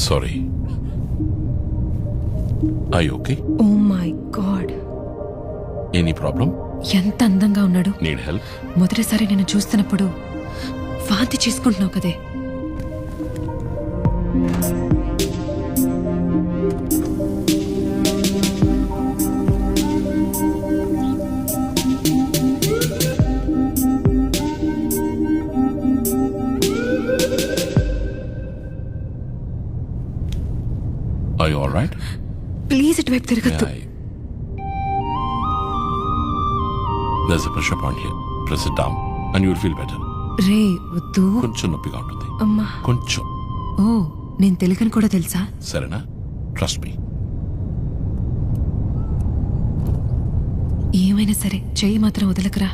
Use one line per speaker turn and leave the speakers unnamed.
Sorry. I okay?
Oh my god,
any problem?
ఎంత అందంగా ఉన్నాడు.
Need help?
మొదటిసారి నేను చూస్తున్నప్పుడు వాంతి చేసుకుంటున్నావు కదే.
Are you all right?
Please ఇటువైపు తిరగద్దు.
There's a pressure point here. Press it down and you will feel better.
రే వద్దు.
కొంచెం నొప్పిగా ఉంటుంది.
అమ్మా.
కొంచెం.
ఓ, నేను తెలుగని కూడా తెలుసా?
సరేనా? Trust me.
ఏమైనా సరే చెయ్యి మాత్రం వదలకరా.